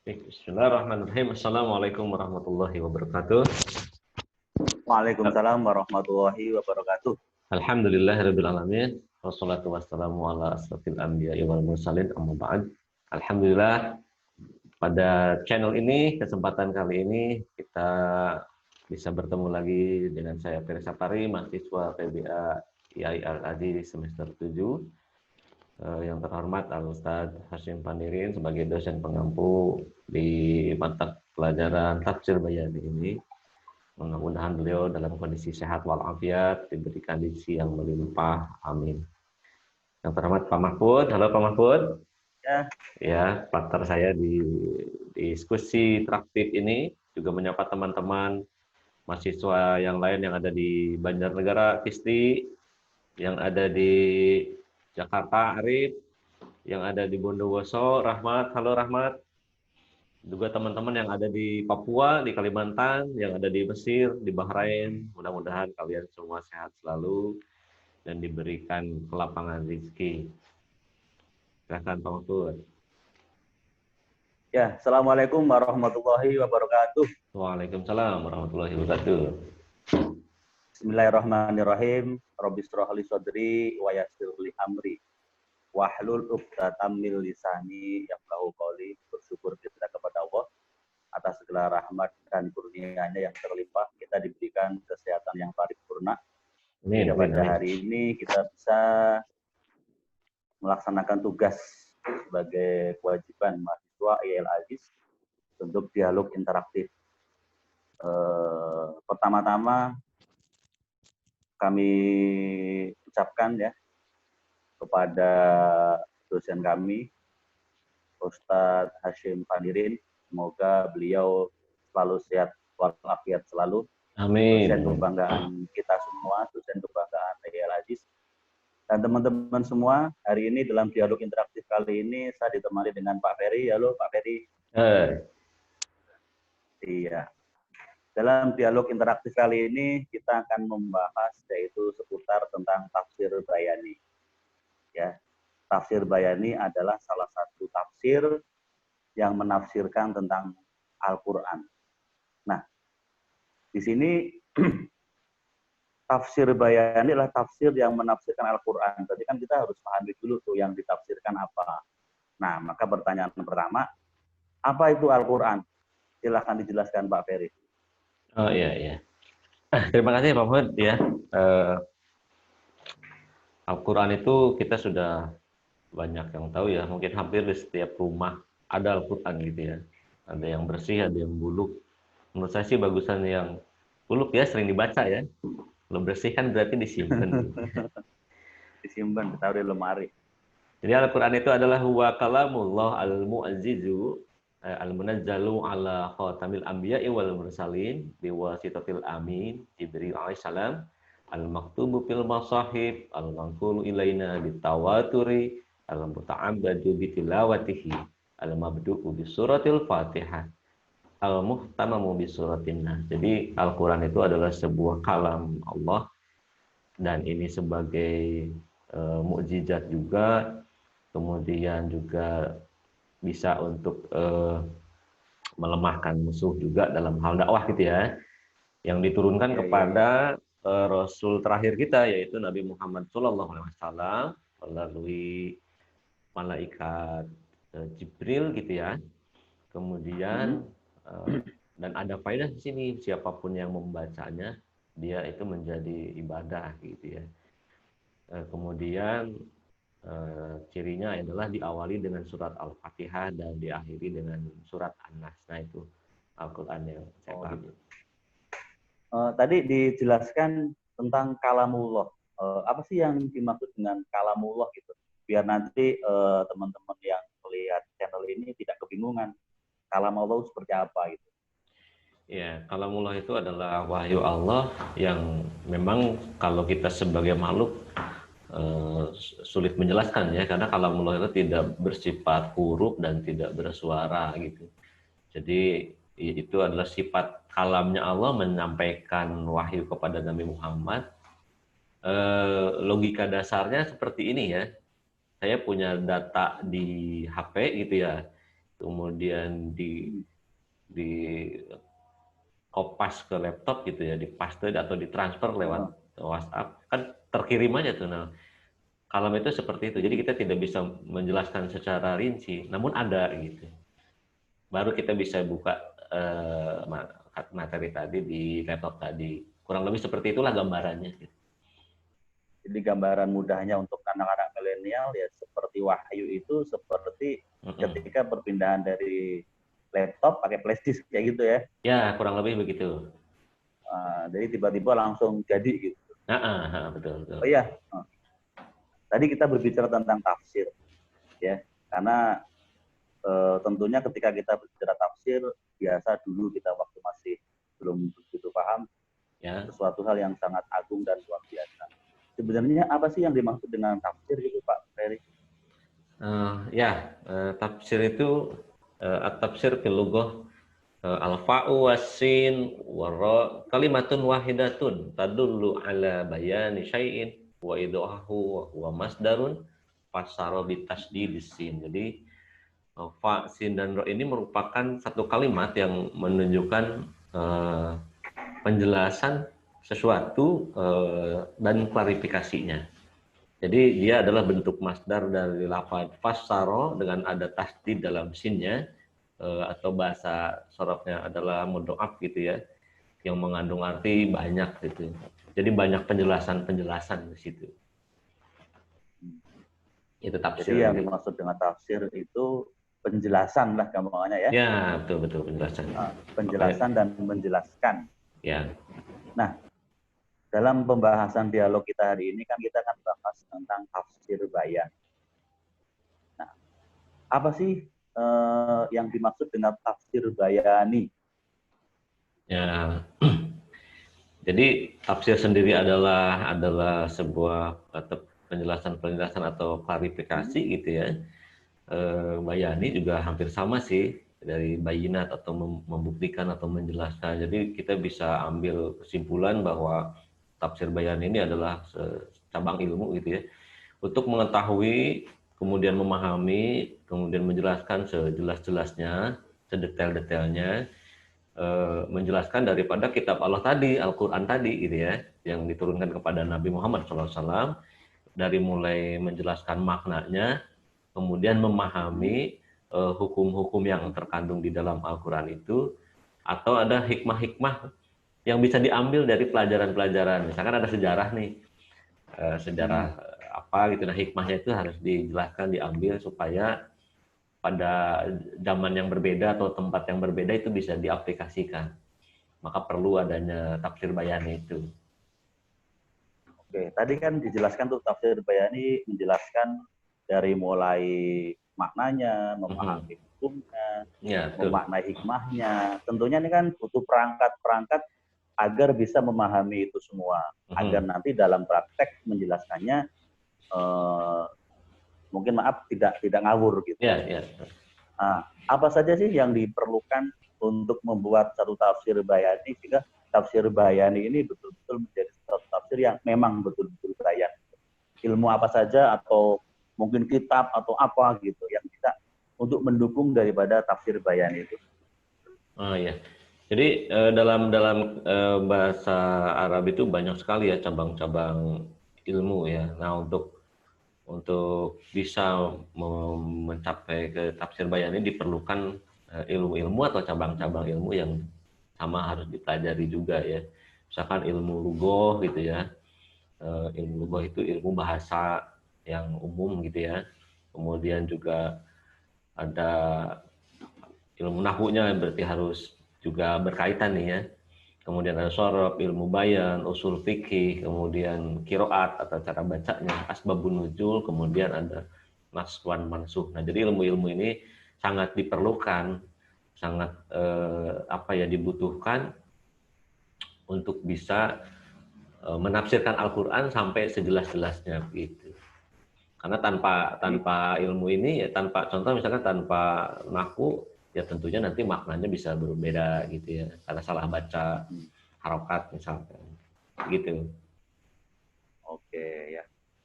Bismillahirrahmanirrahim. Assalamualaikum warahmatullahi wabarakatuh. Waalaikumsalam warahmatullahi wabarakatuh. Alhamdulillahirabbil alamin. Wassalatu wassalamu ala asrofil anbiya'i wal mursalin amma ba'd. Alhamdulillah, pada channel ini, kesempatan kali ini kita bisa bertemu lagi dengan saya Ferry Sapari, mahasiswa PBA IAI Al-Adi semester 7. Yang terhormat Al-Ustadz Hasyim Pandirin sebagai dosen pengampu di mata pelajaran Tafsir Bayani ini. Mudah-mudahan beliau dalam kondisi sehat walafiat, diberi kondisi yang melimpah. Amin. Yang terhormat Pak Mahfud. Halo Pak Mahfud. Ya, partner saya di diskusi traktif ini juga menyapa teman-teman mahasiswa yang lain yang ada di Banjarnegara, Kisti, yang ada di Jakarta, Arif, yang ada di Bondowoso, Rahmat. Halo Rahmat. Juga teman-teman yang ada di Papua, di Kalimantan, yang ada di Mesir, di Bahrain. Mudah-mudahan kalian semua sehat selalu dan diberikan kelapangan rezeki. Silakan Pak Mahfud. Ya, Assalamualaikum warahmatullahi wabarakatuh. Waalaikumsalam warahmatullahi wabarakatuh. Bismillahirrahmanirrahim. Rabbi shrah li sadri wa yassir li amri. Wahlul 'uqdatam min lisani yafqahu qawli. Bersyukur kita kepada Allah atas segala rahmat dan kurnia-Nya yang terlimpah. Kita diberikan kesehatan yang paripurna. Pada hari ini kita bisa melaksanakan tugas sebagai kewajiban mahasiswa IAI Al-Adi untuk dialog interaktif. Pertama-tama kami ucapkan ya kepada dosen kami, Ustadz Hasyim Pandirin, semoga beliau selalu sehat walafiat selalu. Amin. Dosen kebanggaan kita semua, dosen kebanggaan IAI Al-Adi. Dan teman-teman semua, hari ini dalam dialog interaktif kali ini saya ditemani dengan Pak Ferry. Halo Pak Ferry. Iya. Dalam dialog interaktif kali ini kita akan membahas yaitu seputar tentang tafsir bayani. Ya, tafsir bayani adalah salah satu tafsir yang menafsirkan tentang Al-Quran. Nah, di sini tafsir bayani adalah tafsir yang menafsirkan Al-Quran. Berarti kan kita harus pahami dulu tuh yang ditafsirkan apa. Nah, maka pertanyaan pertama, apa itu Al-Quran? Silahkan dijelaskan Pak Ferry. Oh iya. Terima kasih Pak Mahfud ya. Al-Quran itu kita sudah banyak yang tahu ya. Mungkin hampir di setiap rumah ada Al-Quran gitu ya. Ada yang bersih, ada yang buluk. Menurut saya sih bagusan yang buluk ya, sering dibaca ya. Kalau bersih kan berarti disimpan. Disimpan, ditaruh di lemari. Jadi Al-Quran itu adalah huwa kalamullah al-mu'azzizu al-munazzalu ala khatamil anbiya'i wal mursalin biwasitatil amin Jibril alaihissalam al-maktubu fil masahib al-manqulu ilaina bitawaturi al-muta'abbadu bitilawatihi al-mabdu'u bisuratil fatihah al-muhtamamu bisuratin nas. Jadi Al-Quran itu adalah sebuah kalam Allah dan ini sebagai mukjizat juga, kemudian juga bisa untuk melemahkan musuh juga dalam hal dakwah gitu ya, yang diturunkan kepada Rasul terakhir kita yaitu Nabi Muhammad SAW melalui malaikat Jibril gitu ya. Kemudian dan ada faedah di sini, siapapun yang membacanya dia itu menjadi ibadah gitu ya. Kemudian cirinya adalah diawali dengan surat Al-Fatihah dan diakhiri dengan surat An-Nas. Nah itu Al-Quran yang saya pahami. Tadi dijelaskan tentang kalamullah. Apa sih yang dimaksud dengan kalamullah gitu? Biar nanti teman-teman yang melihat channel ini tidak kebingungan. Kalamullah seperti apa gitu? Ya, kalamullah itu adalah wahyu Allah yang memang kalau kita sebagai makhluk sulit menjelaskan ya, karena kalamullah itu tidak bersifat huruf dan tidak bersuara gitu. Jadi itu adalah sifat kalamnya Allah menyampaikan wahyu kepada Nabi Muhammad. Logika dasarnya seperti ini ya. Saya punya data di HP gitu ya. kemudian di kopas ke laptop gitu ya, dipaste atau ditransfer lewat WhatsApp, kan terkirim aja tuh. Nah, kalam itu seperti itu. Jadi kita tidak bisa menjelaskan secara rinci, namun ada gitu. Baru kita bisa buka materi tadi di laptop tadi. Kurang lebih seperti itulah gambarannya. Jadi gambaran mudahnya untuk anak-anak milenial ya seperti Wahyu itu seperti ketika perpindahan dari laptop pakai flash disk kayak gitu ya. Ya, kurang lebih begitu. Jadi tiba-tiba langsung jadi gitu. Betul, betul. Oh iya, tadi kita berbicara tentang tafsir ya, karena tentunya ketika kita berbicara tafsir, biasa dulu kita waktu masih belum begitu paham, ya, sesuatu hal yang sangat agung dan luar biasa. Sebenarnya apa sih yang dimaksud dengan tafsir gitu Pak Ferry? Tafsir itu at-tafsir fil lughah al-fa'u was-sin wa kalimatun wahidatun tadullu ala bayani syai'in wa idahu wa huwa masdarun fasara bi tasdidis sin. Jadi fa, sin dan ro ini merupakan satu kalimat yang menunjukkan penjelasan sesuatu dan klarifikasinya. Jadi dia adalah bentuk masdar dari lafaz fassaro dengan ada tasdid dalam sinnya, atau bahasa sorofnya adalah mudhoaf gitu ya, yang mengandung arti banyak gitu. Jadi banyak penjelasan-penjelasan di situ. Itu tafsir. Jadi yang dimaksud dengan tafsir itu penjelasan lah gampangannya ya. Ya, betul penjelasan. Penjelasan dan menjelaskan. Ya. Nah, dalam pembahasan dialog kita hari ini kan kita akan bahas tentang tafsir bayan. Nah, apa sih yang dimaksud dengan tafsir bayani? Ya. Jadi tafsir sendiri adalah sebuah penjelasan atau klarifikasi gitu ya. Bayani juga hampir sama sih, dari bayinat atau membuktikan atau menjelaskan. Jadi kita bisa ambil kesimpulan bahwa tafsir bayan ini adalah cabang ilmu gitu ya, untuk mengetahui, kemudian memahami, kemudian menjelaskan sejelas-jelasnya, sedetail-detailnya, menjelaskan daripada kitab Allah tadi, Al-Quran tadi gitu ya, yang diturunkan kepada Nabi Muhammad SAW, dari mulai menjelaskan maknanya, kemudian memahami hukum-hukum yang terkandung di dalam Al-Quran itu, atau ada hikmah-hikmah yang bisa diambil dari pelajaran-pelajaran. Misalkan ada sejarah nih, sejarah apa gitu, nah hikmahnya itu harus dijelaskan, diambil supaya pada zaman yang berbeda atau tempat yang berbeda itu bisa diaplikasikan. Maka perlu adanya tafsir bayani itu. Oke, tadi kan dijelaskan tuh tafsir bayani menjelaskan dari mulai maknanya, memahami hukumnya, Ya, memaknai hikmahnya. Tentunya ini kan butuh perangkat-perangkat agar bisa memahami itu semua, agar nanti dalam praktek menjelaskannya mungkin maaf tidak ngawur gitu. Ya, ya. Nah, apa saja sih yang diperlukan untuk membuat satu tafsir bayani sehingga tafsir bayani ini betul-betul menjadi satu tafsir yang memang betul-betul bayan. Ilmu apa saja atau mungkin kitab atau apa gitu yang bisa untuk mendukung daripada tafsir bayani itu. Oh ya. Jadi dalam bahasa Arab itu banyak sekali ya cabang-cabang ilmu ya. Nah, untuk bisa mencapai ke tafsir bayan ini diperlukan ilmu-ilmu atau cabang-cabang ilmu yang sama harus dipelajari juga ya. Misalkan ilmu lughoh gitu ya. Ilmu lughoh itu ilmu bahasa yang umum gitu ya. Kemudian juga ada ilmu nahwunya, berarti harus juga berkaitan nih ya. Kemudian ada sorof, ilmu bayan, usul fikih, kemudian kiroat atau cara bacanya, asbabun nuzul, kemudian ada naswan mansuh. Nah, jadi ilmu-ilmu ini sangat diperlukan, sangat dibutuhkan untuk bisa menafsirkan Al-Quran sampai sejelas-jelasnya gitu. Karena tanpa ilmu ini ya, contoh misalkan tanpa nahwu ya tentunya nanti maknanya bisa berbeda gitu ya, karena salah baca harokat misalkan gitu. Oke ya,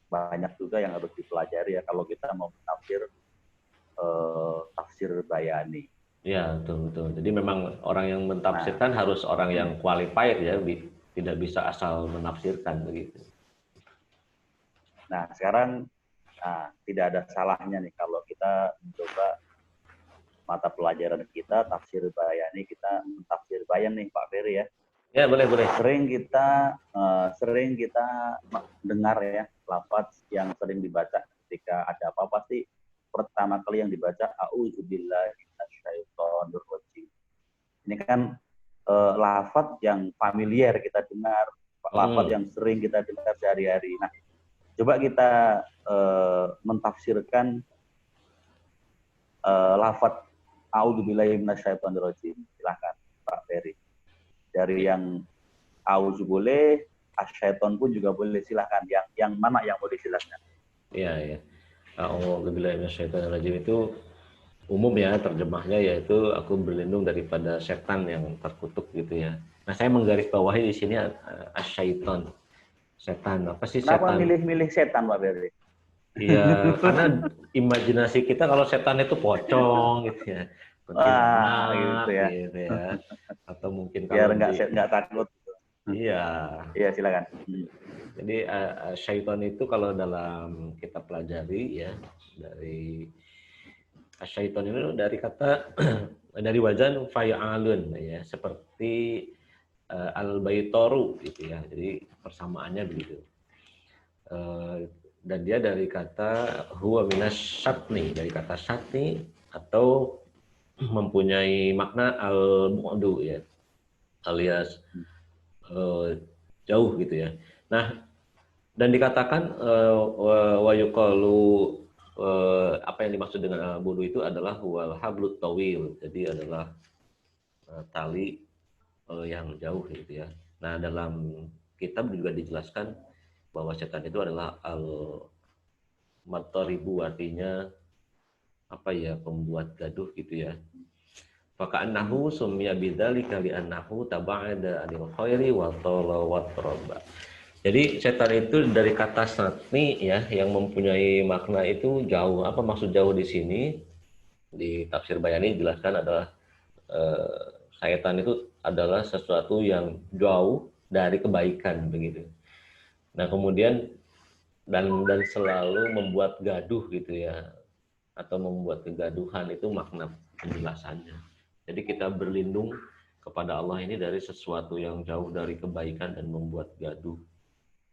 banyak juga yang harus dipelajari ya kalau kita mau menafsir tafsir bayani. Ya, betul betul. Jadi memang orang yang Nah, mentafsirkan harus orang yang qualified ya, tidak bisa asal menafsirkan begitu. nah sekarang tidak ada salahnya nih kalau kita mencoba mata pelajaran kita tafsir bayani, kita tafsir bayan nih Pak Ferry ya. Ya, boleh boleh. Sering kita dengar ya lafaz yang sering dibaca ketika ada apa pasti pertama kali yang dibaca auzubillahi minasyaitonir rajim. Ini kan lafaz yang familiar kita dengar, lafaz yang sering kita dengar sehari-hari. Nah, coba kita mentafsirkan lafaz auzubillahi minasyaitonir rajim. Silakan Pak Ferry. Dari yang auzu boleh, asyaiton pun juga boleh, silakan. Yang mana yang boleh silakan? Iya, ya. Auzubillahi minasyaitonirrajim itu umum ya, terjemahnya yaitu aku berlindung daripada setan yang terkutuk gitu ya. Nah, saya menggarisbawahi di sini asyaiton. Setan, apa sih Kenapa setan? milih-milih setan Pak Ferry? Iya, karena imajinasi kita kalau setan itu pocong gitu ya. Gitu Kuntilanak ya. gitu ya. Atau mungkin Biar kalau nggak takut. iya. Iya, silakan. Jadi syaiton itu kalau dalam kita pelajari ya, dari syaiton itu dari kata dari wazan fa'alun ya, seperti al-baitoru gitu ya. Jadi persamaannya begitu. Dan dia dari kata huwa minas syatni, dari kata syatni atau mempunyai makna al-mu'du ya, alias jauh gitu ya. Nah, dan dikatakan wa yuqalu apa yang dimaksud dengan al-budu itu adalah wal hablut tawil. Jadi adalah tali yang jauh gitu ya. Nah, dalam kitab juga dijelaskan bahwa setan itu adalah al-mataribu, artinya apa ya, pembuat gaduh gitu ya. Faka'annahu summiya bidzalika li'annahu taba'ada 'anil khairi wa tala wa tarabba. Jadi setan itu dari kata satni ya, yang mempunyai makna itu jauh. Apa maksud jauh di sini? Di tafsir Bayani dijelaskan adalah setan itu adalah sesuatu yang jauh dari kebaikan begitu. Nah, kemudian dan selalu membuat gaduh gitu ya, atau membuat kegaduhan, itu makna penjelasannya. Jadi kita berlindung kepada Allah ini dari sesuatu yang jauh dari kebaikan dan membuat gaduh.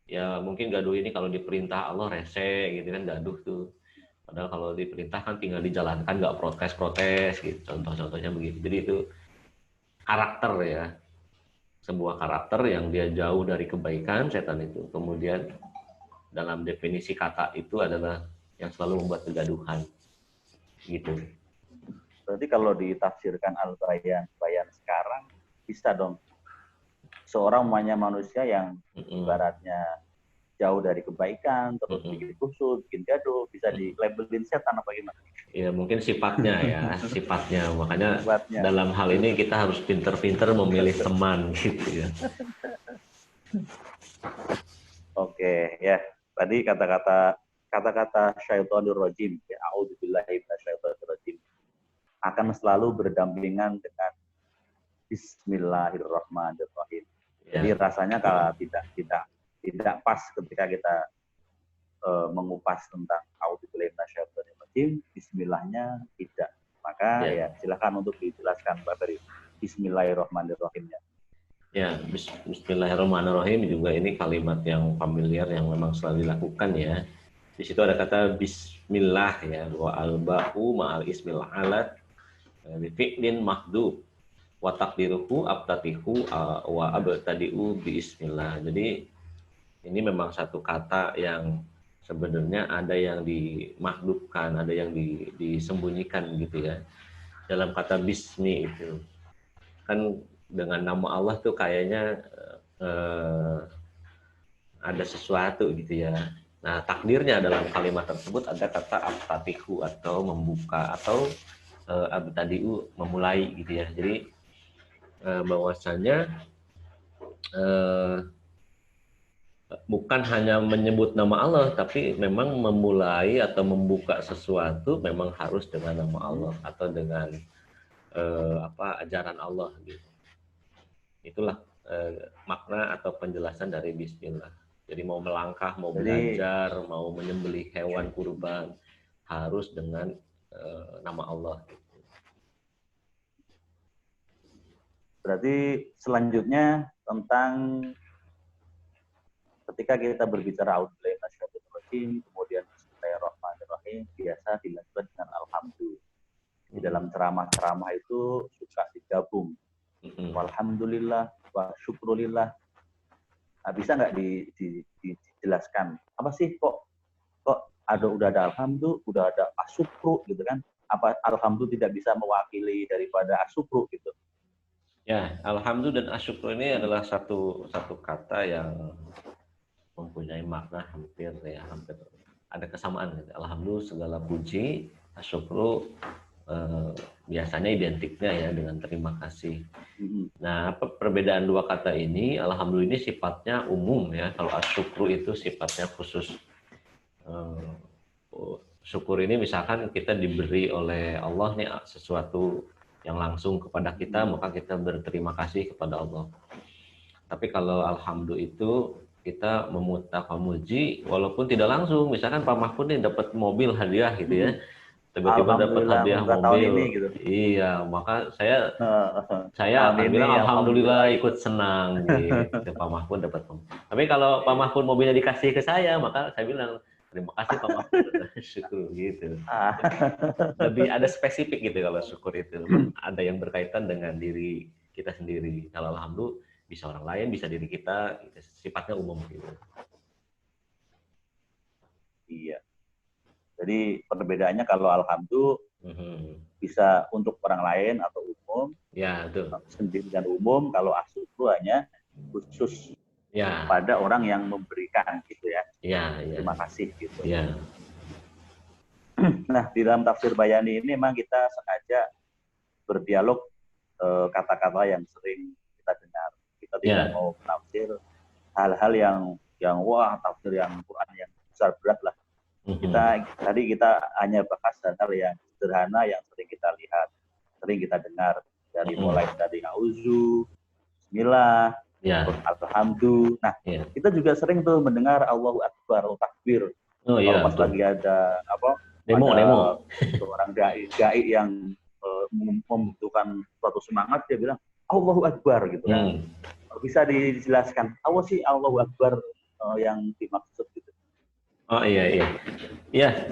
Ya mungkin gaduh ini kalau diperintah Allah rese gitu kan, gaduh tuh. Padahal kalau diperintah kan tinggal dijalankan, nggak protes-protes gitu. Contoh-contohnya begitu. Jadi itu karakter ya, sebuah karakter yang dia jauh dari kebaikan, setan itu. Kemudian dalam definisi kata itu adalah yang selalu membuat kegaduhan gitu. Berarti kalau ditafsirkan al-bayan sekarang bisa dong. Seorang namanya manusia yang ibaratnya jauh dari kebaikan, terus bikin kusut, bikin gaduh, bisa dilabelin setan apa gimana? Ya mungkin sifatnya ya, sifatnya. Makanya Sifatnya. dalam hal ini kita harus pinter-pinter memilih teman gitu ya. Oke, ya. Tadi kata-kata syaitonir rajim, ya a'udzubillahi minasyaitonir rajim, akan selalu berdampingan dengan bismillahirrahmanirrahim. Ya. Jadi rasanya kalau tidak pas ketika kita mengupas tentang auzubillahi minasyaitonir rajim, bismillahnya tidak. Maka ya silakan untuk dijelaskan Pak Ferry. Bismillahirrahmanirrahimnya. Ya, bismillahirrahmanirrahim juga ini kalimat yang familiar yang memang selalu dilakukan ya. Di situ ada kata bismillah ya, wa al-ba'u ma'al ismil alat bi fi'lin mahdhuf wa taqdiruhu abtatihu wa abtadi'u bi bismillah. Jadi ini memang satu kata yang sebenarnya ada yang dimahdhufkan, ada yang disembunyikan gitu ya. Dalam kata bismi itu kan dengan nama Allah tuh kayaknya ada sesuatu gitu ya. Nah, takdirnya dalam kalimat tersebut ada kata abtatihu atau membuka, atau abtadiu memulai gitu ya. Jadi bahwasanya bukan hanya menyebut nama Allah, tapi memang memulai atau membuka sesuatu memang harus dengan nama Allah atau dengan ajaran Allah gitu. Itulah makna atau penjelasan dari Bismillah. Jadi mau melangkah, mau belajar, mau menyembelih hewan kurban harus dengan nama Allah. Berarti selanjutnya tentang ketika kita berbicara auzubillahi minasyaitonir rajim, kemudian bismillahirrahmanirrahim, biasa dilanjutkan dengan alhamdulillah. Di dalam ceramah-ceramah itu suka digabung. Walhamdulillah, wa syukrulillah. Nah, bisa nggak dijelaskan apa sih kok udah ada alhamdulillah, udah ada asyukru gitu kan? Apa alhamdulillah tidak bisa mewakili daripada asyukru gitu? Ya, alhamdulillah dan asyukru ini adalah satu kata yang mempunyai makna hampir ada kesamaan. Alhamdulillah segala puji, asyukru biasanya identiknya ya dengan terima kasih. Nah, apa perbedaan dua kata ini? Alhamdulillah ini sifatnya umum ya. Kalau asyukru itu sifatnya khusus. Syukur ini misalkan kita diberi oleh Allah nih sesuatu yang langsung kepada kita, maka kita berterima kasih kepada Allah. Tapi kalau alhamdulillah itu kita memuji walaupun tidak langsung. Misalkan Pak Mahfud nih dapat mobil hadiah gitu ya. Tiba-tiba dapat hadiah mobil. Ini, gitu. Iya, maka saya akan bilang alhamdulillah ikut senang gitu. Pak Mahfud dapat mobil. Tapi kalau Pak Mahfud mobilnya dikasih ke saya, maka saya bilang terima kasih Pak Mahfud, syukur gitu. Lebih ada spesifik gitu kalau syukur itu. Ada yang berkaitan dengan diri kita sendiri. Kalau alhamdulillah bisa orang lain, bisa diri kita, sifatnya umum gitu. Iya. Jadi perbedaannya kalau alhamdulillah bisa untuk orang lain atau umum. Ya, betul. Sendiri dan umum. Kalau asyukru hanya khusus ya, pada orang yang memberikan gitu ya. Ya. Terima kasih gitu. Ya. Nah, di dalam tafsir Bayani ini memang kita sengaja berdialog kata-kata yang sering kita dengar. Kita tidak mau tafsir hal-hal yang wah tafsir yang Quran yang besar berat lah. Tadi kita hanya bahas hal yang sederhana yang sering kita lihat, sering kita dengar dari mulai dari auzu, bismillah, alhamdulillah. Nah, kita juga sering tuh mendengar Allahu Akbar, takbir. Kalau pas lagi ada demo. Seorang dai yang membutuhkan suatu semangat, dia bilang Allahu Akbar gitu kan. Bisa dijelaskan apa sih Allahu Akbar yang dimaksud gitu? Oh iya. Ya,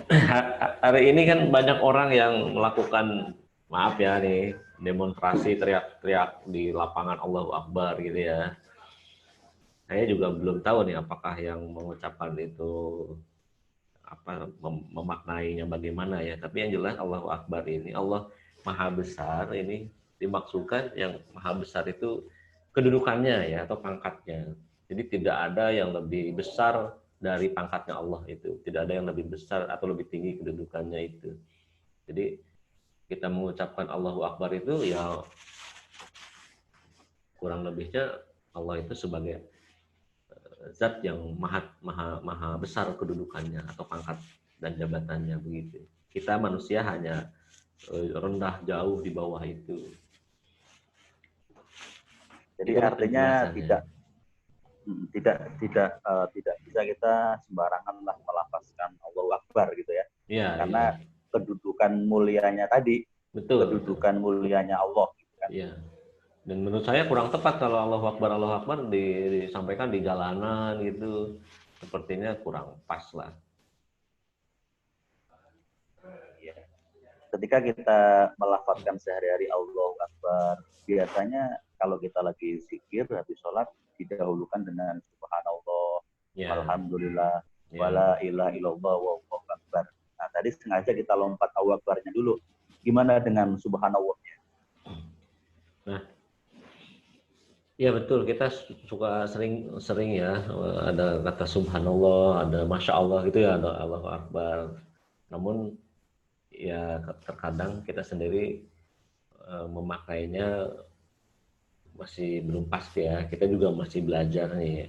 hari ini kan banyak orang yang melakukan, maaf ya nih, demonstrasi teriak-teriak di lapangan Allahu Akbar gitu ya. Saya juga belum tahu nih apakah yang mengucapkan itu memaknainya bagaimana ya. Tapi yang jelas Allahu Akbar ini, Allah Maha Besar ini dimaksudkan yang Maha Besar itu kedudukannya ya atau pangkatnya. Jadi tidak ada yang lebih besar dari pangkatnya Allah itu. Tidak ada yang lebih besar atau lebih tinggi kedudukannya itu. Jadi kita mengucapkan Allahu Akbar itu ya kurang lebihnya Allah itu sebagai zat yang maha besar kedudukannya atau pangkat dan jabatannya begitu. Kita manusia hanya rendah jauh di bawah itu. Jadi itu artinya tidak bisa kita sembarangan lah melafazkan Allahu Akbar gitu ya. Karena kedudukan mulianya tadi, kedudukan mulianya Allah gitu kan. Iya. Dan menurut saya kurang tepat kalau Allahu Akbar disampaikan di jalanan gitu. Sepertinya kurang pas lah. Ya. Ketika kita melafazkan sehari-hari Allahu Akbar, biasanya kalau kita lagi zikir, habis sholat, didahulukan dengan subhanallah, alhamdulillah, wala ilaha illallah, wallahu akbar. Nah, tadi sengaja kita lompat Allahu Akbarnya dulu. Gimana dengan subhanallahnya? Nah, ya betul, kita suka sering ya ada kata subhanallah, ada masya Allah gitu ya, ada Allahu Akbar. Namun ya terkadang kita sendiri memakainya masih belum pasti ya. Kita juga masih belajar nih.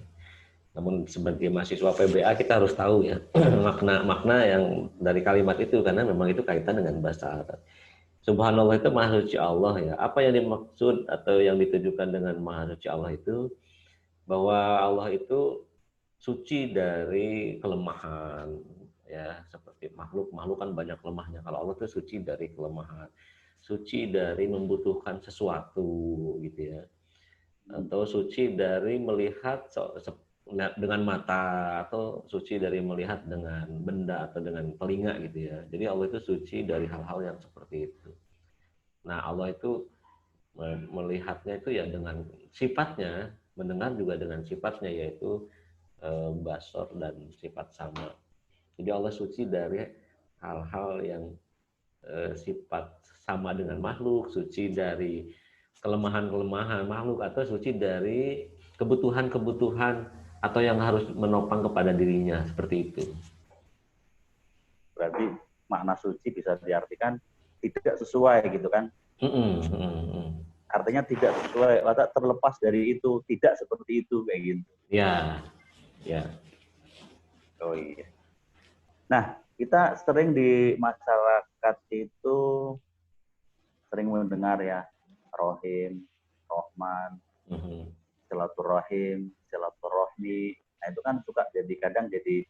Namun sebagai mahasiswa PBA kita harus tahu ya makna-makna yang dari kalimat itu, karena memang itu kaitan dengan bahasa Arab. Subhanallah itu maha suci Allah ya. Apa yang dimaksud atau yang ditujukan dengan maha suci Allah itu, bahwa Allah itu suci dari kelemahan ya, seperti makhluk kan banyak lemahnya. Kalau Allah itu suci dari kelemahan, suci dari membutuhkan sesuatu gitu ya, atau suci dari melihat dengan mata, atau suci dari melihat dengan benda atau dengan telinga gitu ya. Jadi Allah itu suci dari hal-hal yang seperti itu. Nah, Allah itu melihatnya itu ya dengan sifatnya, mendengar juga dengan sifatnya, yaitu basor dan sifat sama. Jadi Allah suci dari hal-hal yang sifat sama dengan makhluk, suci dari kelemahan-kelemahan makhluk, atau suci dari kebutuhan-kebutuhan atau yang harus menopang kepada dirinya, seperti itu. Berarti makna suci bisa diartikan tidak sesuai gitu kan? Artinya tidak sesuai, atau terlepas dari itu, tidak seperti itu kayak gitu. Ya, ya. Oh iya. Nah, kita sering di masyarakat itu sering mendengar ya, Rohim, Rohman, silaturahim, silaturahmi. Nah itu kan suka jadi kadang jadi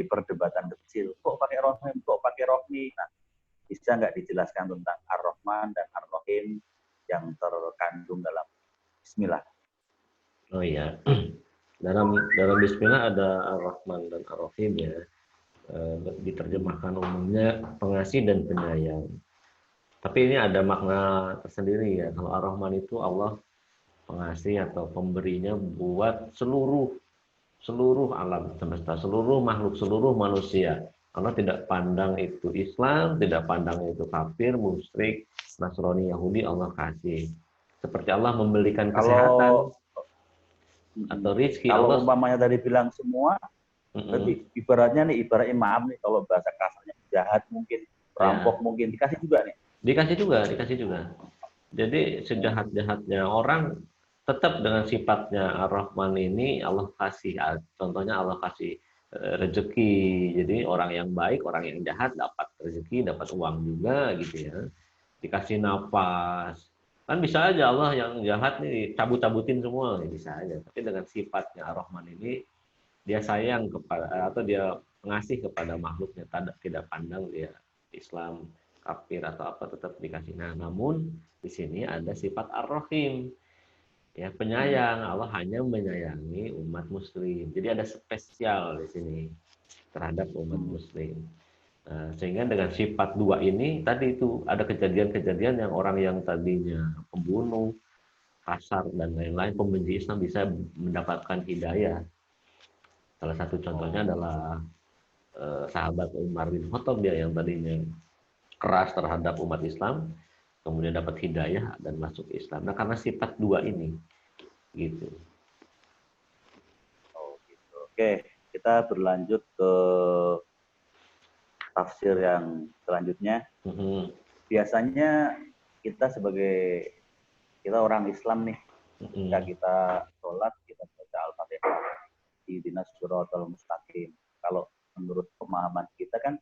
perdebatan kecil. Kok pakai rohim, kok pakai rohmi? Nah, bisa nggak dijelaskan tentang Ar-Rahman dan Ar-Rahim yang terkandung dalam Bismillah? Oh iya. Dalam Bismillah ada Ar-Rahman dan Ar-Rahim ya. Diterjemahkan umumnya pengasih dan penyayang. Tapi ini ada makna tersendiri ya. Kalau Ar-Rahman itu Allah pengasih atau pemberinya buat seluruh alam semesta, seluruh makhluk, seluruh manusia. Allah tidak pandang itu Islam, tidak pandang itu kafir, musyrik, Nasrani, Yahudi, Allah kasih. Seperti Allah memberikan kesehatan atau rezeki. Kalau Allah umpamanya tadi bilang semua, berarti ibaratnya nih, ibaratnya maaf nih, kalau bahasa kasarnya jahat mungkin, perampok ya, mungkin dikasih juga nih. Dikasih juga. Jadi sejahat-jahatnya orang tetap dengan sifatnya Ar-Rahman ini Allah kasih. Contohnya Allah kasih rezeki. Jadi orang yang baik, orang yang jahat dapat rezeki, dapat uang juga gitu ya. Dikasih nafas. Kan bisa aja Allah yang jahat nih cabut-cabutin semua, bisa aja. Tapi dengan sifatnya Ar-Rahman ini, dia sayang kepada atau dia mengasih kepada makhluknya, tidak pandang dia Islam, kafir atau apa, tetap dikasih. Nah, namun di sini ada sifat Ar-Rahim, ya penyayang. Allah hanya menyayangi umat muslim. Jadi ada spesial di sini terhadap umat muslim. Sehingga dengan sifat dua ini tadi itu ada kejadian-kejadian yang orang yang tadinya pembunuh, kasar dan lain-lain, pembenci Islam bisa mendapatkan hidayah. Salah satu contohnya adalah sahabat Umar bin Khattab, dia yang tadinya keras terhadap umat Islam, kemudian dapat hidayah dan masuk Islam. Nah, karena sifat dua ini, gitu. Oh, gitu. Oke, kita berlanjut ke tafsir yang selanjutnya. Biasanya kita orang Islam nih, ketika kita sholat, kita baca Al-Fatihah, ihdinas siratal mustaqim. Kalau menurut pemahaman kita kan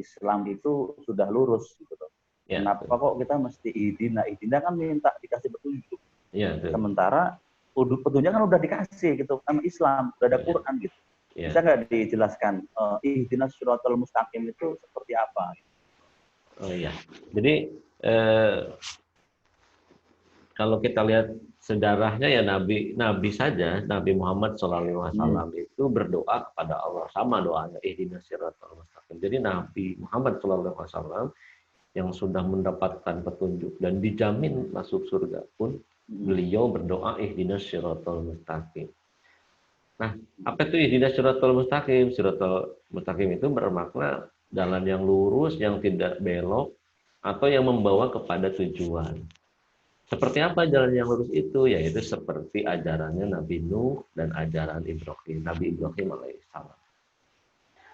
Islam itu sudah lurus gitu loh. Ya, kenapa kok kita mesti ihdina kan minta dikasih petunjuk. Ya, sementara petunjuk kan udah dikasih gitu, sama Islam, udah ada Quran gitu. Bisa nggak dijelaskan ihdinas siratal mustaqim itu seperti apa? Oh iya. Jadi kalau kita lihat sejarahnya ya, Nabi saja, Nabi Muhammad SAW itu berdoa kepada Allah, sama doanya ihdinas siratal mustaqim. Jadi Nabi Muhammad SAW yang sudah mendapatkan petunjuk dan dijamin masuk surga pun, beliau berdoa ihdinas siratal mustaqim. Nah, apa itu ihdinas siratal mustaqim? Siratal mustaqim itu bermakna jalan yang lurus, yang tidak belok, atau yang membawa kepada tujuan. Seperti apa jalan yang lurus itu? Yaitu seperti ajarannya Nabi Nuh dan ajaran Nabi Ibrahim alaihissalam.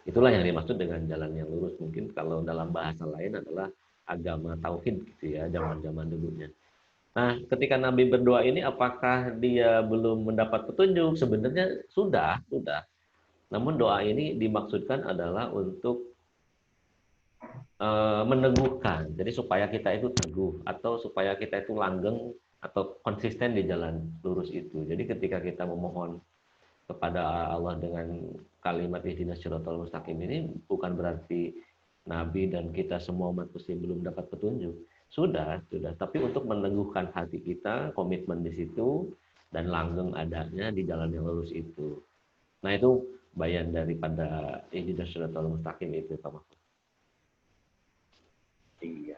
Itulah yang dimaksud dengan jalan yang lurus. Mungkin kalau dalam bahasa lain adalah agama tauhid gitu ya, zaman-zaman dulunya. Nah, ketika Nabi berdoa ini, apakah dia belum mendapat petunjuk? Sebenarnya sudah, sudah. Namun doa ini dimaksudkan adalah untuk meneguhkan. Jadi supaya kita itu teguh atau supaya kita itu langgeng atau konsisten di jalan lurus itu. Jadi ketika kita memohon kepada Allah dengan kalimat ihdinas siratal mustaqim ini bukan berarti Nabi dan kita semua umat muslim belum dapat petunjuk. Sudah, sudah. Tapi untuk meneguhkan hati kita, komitmen di situ dan langgeng adanya di jalan yang lurus itu. Nah, itu bayan daripada ihdinas siratal mustaqim itu, Pak Mahfud. Iya.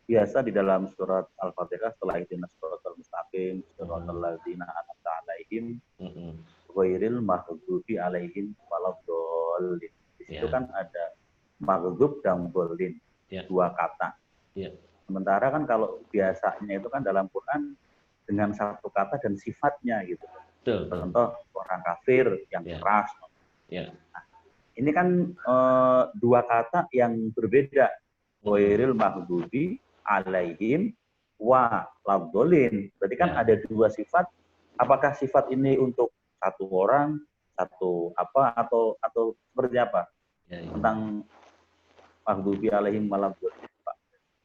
Biasa di dalam surat Al-Fatihah setelah ihdinas siratal mustaqim, siratal ladzina an'amta 'alaihim ghairil maghdubi 'alaihim waladdallin. Di situ kan ada maghdub dan dhalin, dua kata. Sementara kan kalau biasanya itu kan dalam Quran dengan satu kata dan sifatnya gitu. Contoh orang kafir yang keras. Nah, ini kan dua kata yang berbeda. Ghairil maghdubi 'alaihim wa ladhdallin. Berarti kan ada dua sifat. Apakah sifat ini untuk satu orang, satu apa atau seperti apa? Tentang maghdubi 'alaihim wa ladhdallin, Pak.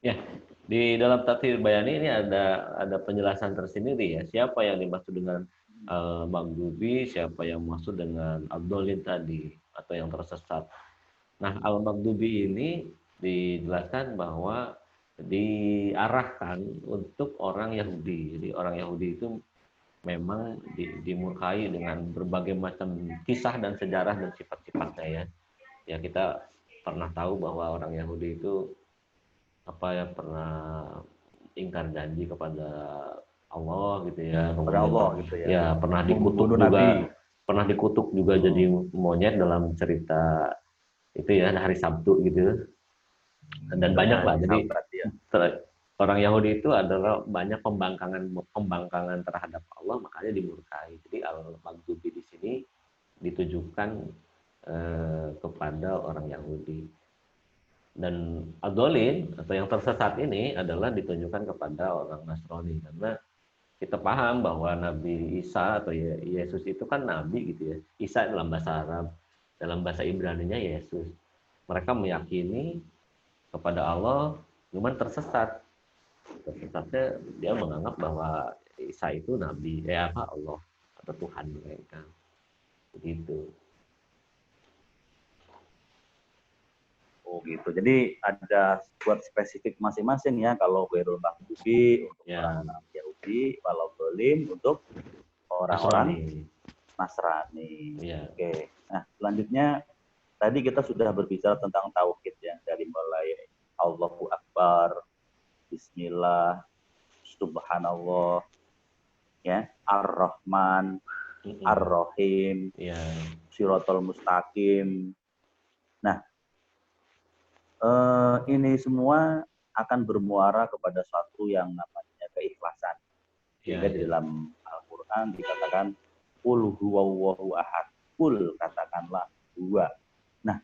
Ya, di dalam tafsir Bayani ini ada penjelasan tersendiri ya. Siapa yang dimaksud dengan maghdubi, siapa yang maksud dengan ad-dhalin tadi atau yang tersesat. Nah, al-maghdubi ini dijelaskan bahwa diarahkan untuk orang Yahudi. Jadi orang Yahudi itu memang dimurkai dengan berbagai macam kisah dan sejarah dan sifat-sifatnya ya. Ya kita pernah tahu bahwa orang Yahudi itu pernah ingkar janji kepada Allah gitu ya. Kepada Allah gitu ya. Ya, pernah dikutuk juga. Nabi. Pernah dikutuk juga jadi monyet dalam cerita itu ya hari Sabtu gitu. Dan banyak lah. Jadi orang Yahudi itu adalah banyak pembangkangan terhadap Allah, makanya dimurkai. Jadi al-maghdubi di sini ditujukan kepada orang Yahudi. Dan ad-dhalin atau yang tersesat ini adalah ditunjukkan kepada orang Nasrani, karena kita paham bahwa Nabi Isa atau Yesus itu kan nabi gitu ya. Isa dalam bahasa Arab, dalam bahasa Ibrani-nya Yesus. Mereka meyakini kepada Allah, cuman tersesat. Tersesatnya dia menganggap bahwa Isa itu nabi, Allah atau Tuhan mereka. Begitu. Oh gitu. Jadi ada buat spesifik masing-masing ya. Kalau ghairul maghdubi untuk orang Yahudi, walau dolim untuk orang-orang Nasrani. Oke. Nah selanjutnya tadi kita sudah berbicara tentang tauhid ya, dari mulai Allahu Akbar, Bismillah, Subhanallah, ya, Ar-Rahman, Ar-Rahim, Shiratal Mustaqim. Nah, ini semua akan bermuara kepada suatu yang namanya keikhlasan. Sehingga di dalam Al-Quran dikatakan, Qul huwallahu ahad. Qul, katakanlah, huwa. Nah,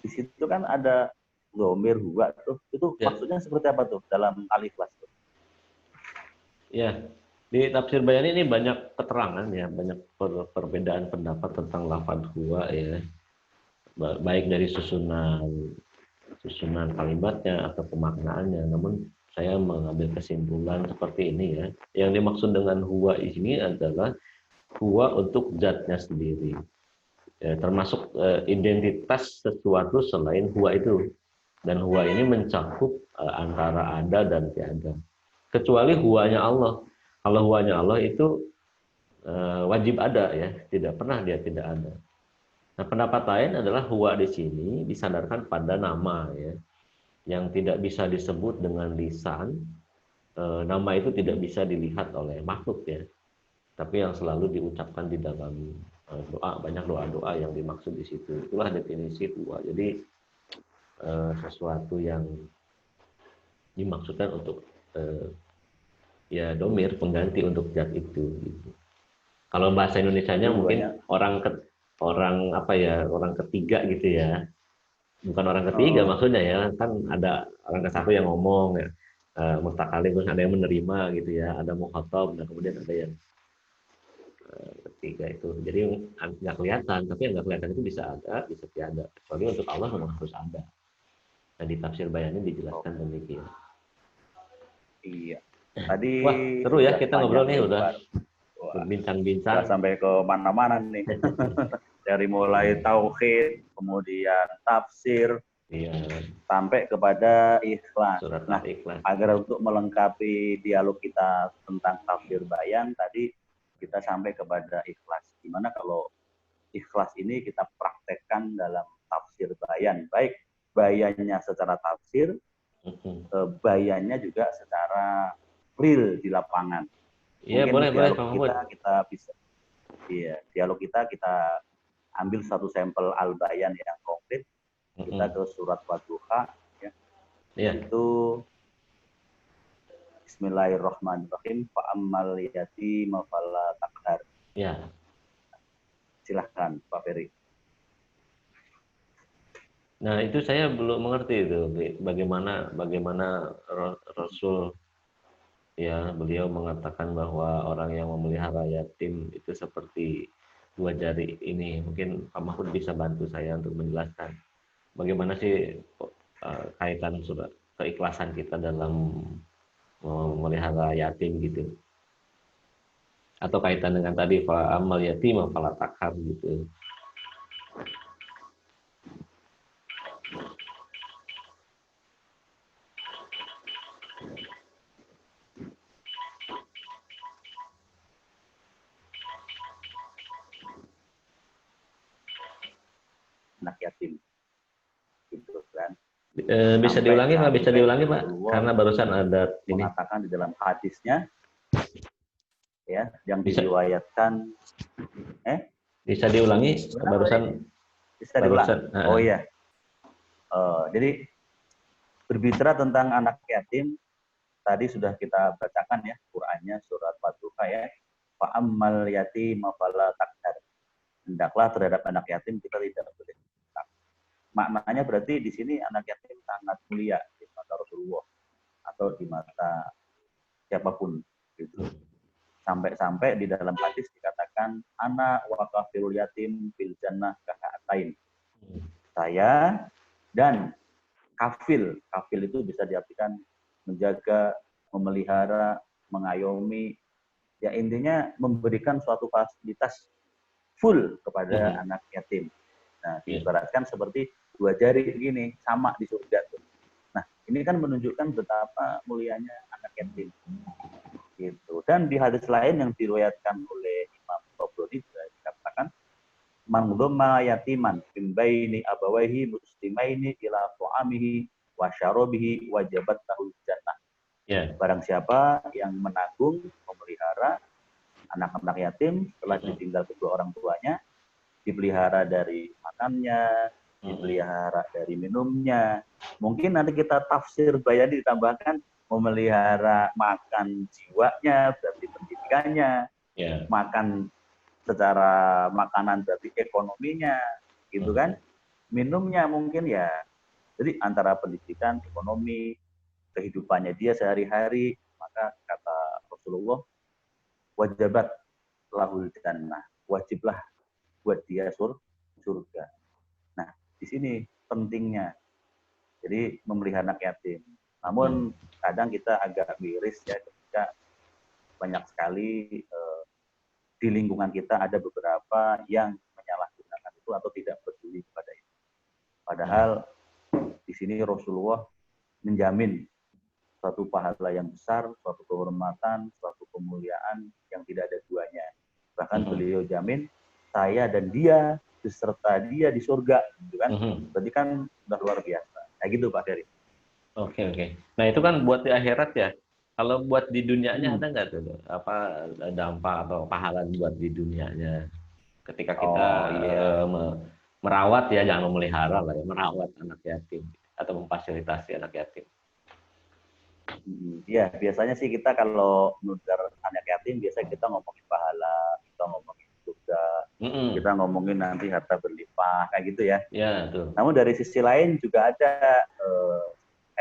di situ kan ada dhamir huwa tuh. Itu maksudnya seperti apa tuh dalam Al-Ikhlas tuh? Ya, di tafsir Bayani ini banyak keterangan ya, banyak perbedaan pendapat tentang lafaz huwa ya. Baik dari susunan kalimatnya atau pemaknaannya. Namun saya mengambil kesimpulan seperti ini ya. Yang dimaksud dengan huwa ini adalah huwa untuk zatnya sendiri. Ya, termasuk identitas sesuatu selain huwa itu. Dan huwa ini mencakup antara ada dan tiada. Kecuali huwanya Allah. Kalau huwanya Allah itu wajib ada ya, tidak pernah dia tidak ada. Nah, pendapat lain adalah huwa di sini disandarkan pada nama ya, yang tidak bisa disebut dengan lisan. Nama itu tidak bisa dilihat oleh makhluk ya, tapi yang selalu diucapkan di dalam doa. Banyak doa-doa yang dimaksud di situ. Itulah definisi huwa. Jadi sesuatu yang dimaksudkan untuk ya domir pengganti untuk zat itu. Gitu. Kalau bahasa Indonesianya mungkin orang ketiga gitu ya, bukan orang ketiga maksudnya ya, kan ada orang ke satu yang ngomong ya, mustaqalim, terus ada yang menerima gitu ya, ada mukhatab, dan kemudian ada yang ketiga itu. Jadi nggak kelihatan, tapi yang nggak kelihatan itu bisa ada, bisa tiada. Kecuali untuk Allah memang harus ada. Dan di tafsir bayannya dijelaskan demikian. Iya. Tadi Wah, seru ya kita ngobrol nih, udah Wah, berbincang-bincang. sampai ke mana-mana nih. Dari mulai tauhid, kemudian tafsir, Iya, sampai kepada ikhlas. surat Nah, Al-Ikhlas. agar untuk melengkapi dialog kita tentang tafsir bayan, tadi kita sampai kepada ikhlas. Gimana kalau ikhlas ini kita praktekkan dalam tafsir bayan, baik bayannya secara tafsir, bayannya juga secara real di lapangan. Iya, Mungkin boleh dialog Pak Mahmud. kita bisa, iya, dialog kita ambil satu sampel al-bayan yang konkret, kita ke surat Wadduha, ya, Iya. itu Bismillahirrahmanirrahim, fa'ammal yatima fala taqhar. Ya. Silahkan Pak Ferry. Nah, itu saya belum mengerti itu bagaimana Rasul ya, beliau mengatakan bahwa orang yang memelihara yatim itu seperti dua jari ini. Mungkin Pak Mahfud bisa bantu saya untuk menjelaskan bagaimana sih kaitan surat keikhlasan kita dalam memelihara yatim gitu. Atau kaitan dengan tadi fa amal yatim fala takhar gitu. Anak yatim. Gitu kan. Bisa diulangi Pak, bisa diulangi Pak, karena barusan ada ini. Mengatakan di dalam hadisnya, ya, yang Bisa. diriwayatkan, Bisa diulangi barusan. Bisa diulang. Oh iya. Jadi berbicara tentang anak yatim, tadi sudah kita bacakan ya Qur'annya surat Wadduha ya. Fa'ammal yatim fala taqhar. Hendaklah terhadap anak yatim kita tidak boleh. Maknanya berarti di sini anak yatim sangat mulia di mata Rasulullah atau di mata siapapun gitu. Sampai-sampai di dalam hadis dikatakan ana wa kafirul yatim fil jannah kaha'atain. Saya dan kafil itu bisa diartikan menjaga, memelihara, mengayomi, ya intinya memberikan suatu fasilitas full kepada anak yatim. Nah, diibaratkan seperti dua jari begini, sama di surga tuh. Nah, ini kan menunjukkan betapa mulianya anak yatim. Gitu. Dan di hadis lain yang diriwayatkan oleh Imam Tabrani dikatakan man dhamma yatiman min baini abawaihi muslimaini ila ta'amihi wa syarabihi wajabat lahu jannah. Barang siapa yang menanggung, memelihara anak-anak yatim setelah ditinggal kedua orang tuanya, dipelihara dari makannya, dipelihara dari minumnya. Mungkin nanti kita tafsir bayani ditambahkan memelihara makan jiwanya, berarti pendidikannya, makan secara makanan berarti ekonominya, gitu kan? Minumnya mungkin ya, jadi antara pendidikan, ekonomi, kehidupannya dia sehari-hari, maka kata Rasulullah, wajabat lahul jannah, wajiblah buat dia surga. Nah, di sini pentingnya. Jadi memelihara anak yatim. Namun kadang kita agak miris ya ketika banyak sekali di lingkungan kita ada beberapa yang menyalahgunakan itu atau tidak peduli kepada itu. Padahal di sini Rasulullah menjamin suatu pahala yang besar, suatu kehormatan, suatu kemuliaan yang tidak ada duanya. Bahkan beliau jamin saya dan dia beserta dia di surga, gitu kan? Berarti kan sudah luar biasa. Kayak gitu Pak Ferry. Oke. Nah itu kan buat di akhirat ya. Kalau buat di dunianya ada nggak tuh apa dampak atau pahala buat di dunianya? Ketika kita merawat ya, jangan memelihara lah ya, merawat anak yatim atau memfasilitasi anak yatim. Ya biasanya sih kita kalau menudar anak yatim biasa kita ngomongin pahala, kita ngomongin surga, kita ngomongin nanti harta berlimpah kayak gitu ya. Ya, betul. Namun dari sisi lain juga ada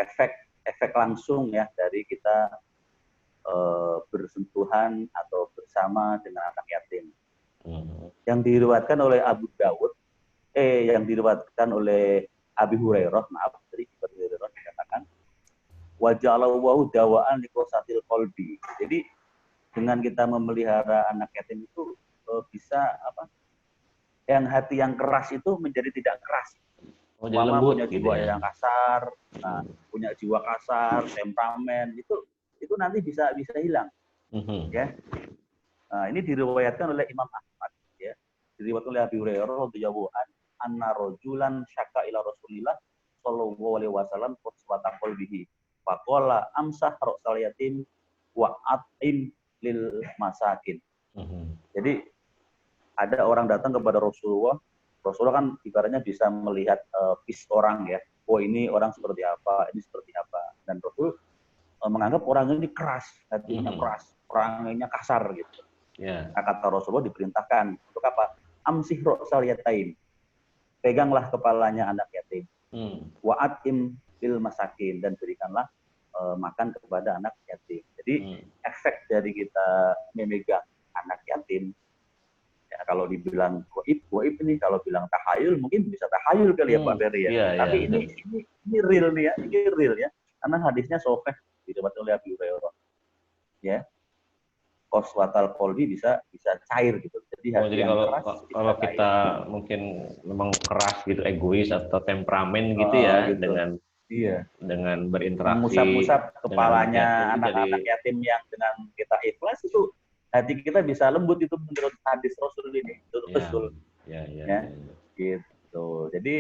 efek efek langsung ya dari kita bersentuhan atau bersama dengan anak yatim. Yang diriwayatkan oleh Abu Dawud, yang diriwayatkan oleh Abi Hurairah, maaf, dari Abi Hurairah dikatakan, waja'alallahu dawa'an liqasatil qalbi. Jadi dengan kita memelihara anak yatim itu bisa apa? Yang hati yang keras itu menjadi tidak keras. Oh, jadi lembut punya gitu jiwa ya. yang kasar, nah, punya jiwa kasar, temperamen itu nanti bisa hilang, ya. Nah, ini diriwayatkan oleh Imam Ahmad, ya. Diriwayatkan oleh Abi Hurairah radhiyallahu anna rajulan syaka ila Rasulillah sallallahu alaihi wasallam qaswata qalbihi. Faqala amsah ra'sal yatim wa at'im lil masakin. Jadi ada orang datang kepada Rasulullah. Rasulullah kan ibaratnya bisa melihat pis orang ya. Oh ini orang seperti apa, ini seperti apa. Dan Rasul menganggap orang ini keras, hatinya keras, orangnya kasar gitu. Yeah. Nah, kata Rasulullah diperintahkan untuk apa? Amsih ra'sal yatim. Peganglah kepalanya anak yatim. Wa'atim bil masakin, dan berikanlah makan kepada anak yatim. Jadi efek dari kita memegang anak yatim, ya, kalau dibilang goib ini, kalau bilang tahayul mungkin bisa tahayul kali ya Pak Ferry ya. Yeah, tapi yeah, ini real nih ya, ini real ya. Karena hadisnya sahih diriwayatkan oleh Abi Hurairah. Ya. Qaswatal qalbi bisa cair gitu. Jadi hati jadi yang keras kalau kita cair. mungkin memang keras gitu, egois atau temperamen gitu ya, gitu. dengan berinteraksi, mengusap-usap kepalanya anak-anak yatim yang dengan kita ikhlas, itu hati kita bisa lembut, itu menurut hadis Rasul ini. Itu betul. Ya. Gitu. Jadi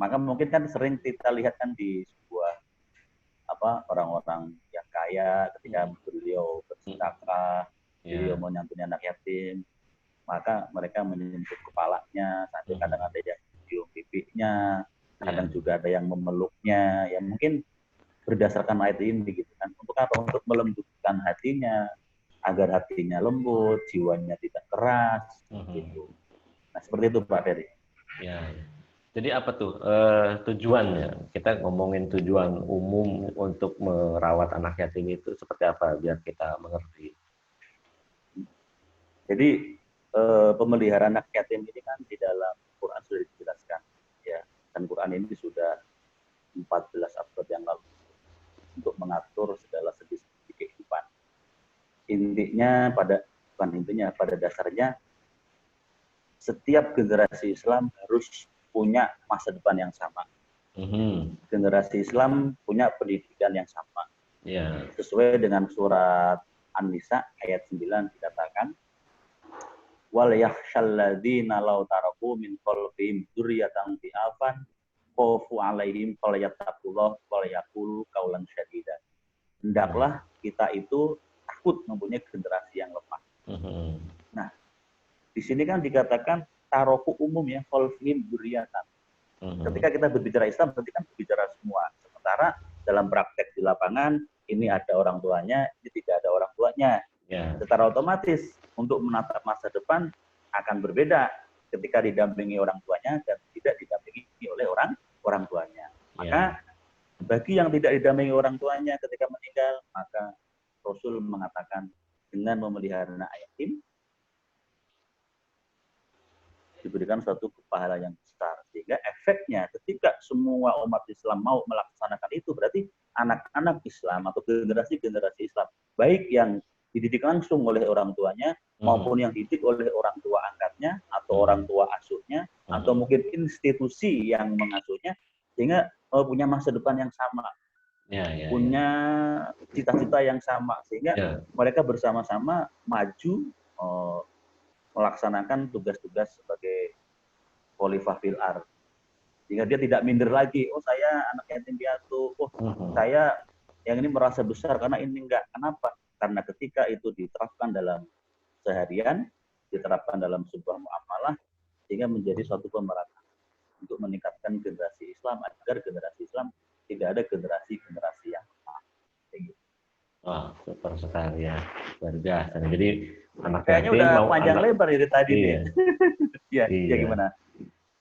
maka mungkin kan sering kita lihat kan di sebuah orang-orang yang kaya ketika beliau bersedekah, beliau menyantuni anak yatim, maka mereka menyentuh kepalanya, sampai kadang ada yang cium pipinya, kadang juga ada yang memeluknya, ya mungkin berdasarkan ayat ini gitu kan. Untuk apa? Untuk melembutkan hatinya, agar hatinya lembut, jiwanya tidak keras, gitu. Nah seperti itu Pak Ferry. Ya. Jadi apa tuh tujuannya? Kita ngomongin tujuan umum untuk merawat anak yatim itu seperti apa biar kita mengerti. Jadi pemeliharaan anak yatim ini kan di dalam Quran sudah dijelaskan, ya. Dan Quran ini sudah 14 abad yang lalu untuk mengatur segala segi kehidupan. Pada dasarnya setiap generasi Islam harus punya masa depan yang sama. Generasi Islam punya pendidikan yang sama. Sesuai dengan surat An-Nisa ayat 9 dikatakan, wal yakhshal ladzina law taraku min qalbihim dzurriyyatan dhi'afan khafu 'alaihim falyattaqullah wa yaqulu qaulan syadida. Hendaklah kita itu takut mempunyai generasi yang lemah. Nah, di sini kan dikatakan taroku umum ya, qalbihim dzurriyyatan. Ketika kita berbicara Islam, berarti kan berbicara semua. Sementara dalam praktek di lapangan, ini ada orang tuanya, ini tidak ada orang tuanya. Secara otomatis untuk menatap masa depan akan berbeda ketika didampingi orang tuanya dan tidak didampingi oleh orang tuanya. Maka bagi yang tidak didampingi orang tuanya ketika meninggal, maka Rasul mengatakan dengan memelihara anak yatim diberikan suatu pahala yang besar. Sehingga efeknya ketika semua umat Islam mau melaksanakan itu, berarti anak-anak Islam atau generasi-generasi Islam, baik yang dididik langsung oleh orang tuanya, maupun yang dididik oleh orang tua angkatnya, atau orang tua asuhnya, atau mungkin institusi yang mengasuhnya, sehingga punya masa depan yang sama. Punya cita-cita yang sama. Sehingga mereka bersama-sama maju melaksanakan tugas-tugas sebagai khalifah fil ardh. Sehingga dia tidak minder lagi, oh saya anak yatim piatu, oh saya yang ini merasa besar karena ini enggak. Kenapa? Karena ketika itu diterapkan dalam seharian, diterapkan dalam sebuah muamalah, sehingga menjadi suatu pemerataan untuk meningkatkan generasi Islam, agar generasi Islam tidak ada generasi-generasi yang lemah. Wah, super sekali ya, luar biasa. Jadi anak kayaknya yatim udah panjang lebar dari tadi nih. Ya gimana?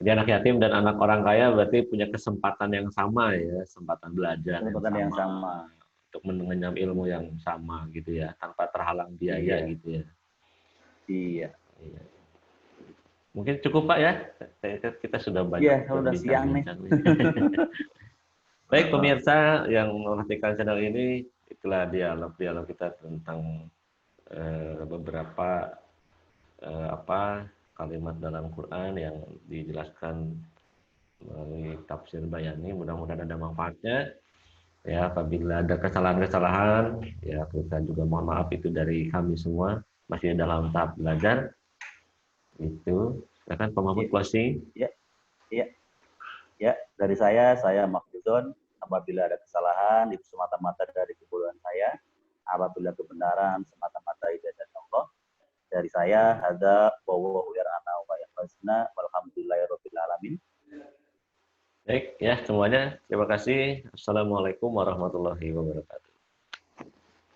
Jadi anak yatim dan anak orang kaya berarti punya kesempatan yang sama ya, kesempatan belajar Kesempatan yang sama. untuk mengenyam ilmu yang sama gitu ya, tanpa terhalang biaya Iya. gitu ya. Iya. Iya. Mungkin cukup Pak ya, kita sudah banyak Iya, udah siang nih. berbincang-bincang. Baik pemirsa yang memperhatikan channel ini, itulah dialog-dialog kita tentang beberapa kalimat dalam Quran yang dijelaskan melalui tafsir bayani. Mudah-mudahan ada manfaatnya. Ya, apabila ada kesalahan-kesalahan, ya kita juga mohon maaf itu dari kami semua masih dalam tahap belajar. Itu, silakan Pak Mahmud closing. Ya, ya, ya. Dari saya Mahfudon. Apabila ada kesalahan, itu semata-mata dari kebodohan saya. Apabila kebenaran, semata-mata hidayah dari Allah. Dari saya, ada wallahu yar'ana wa yahfazna walhamdulillahirabbil alamin. Baik, ya semuanya. Terima kasih. Assalamualaikum warahmatullahi wabarakatuh.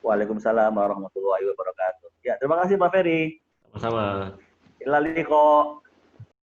Waalaikumsalam warahmatullahi wabarakatuh. Ya, terima kasih Pak Ferry. Sama-sama. Ila liqa.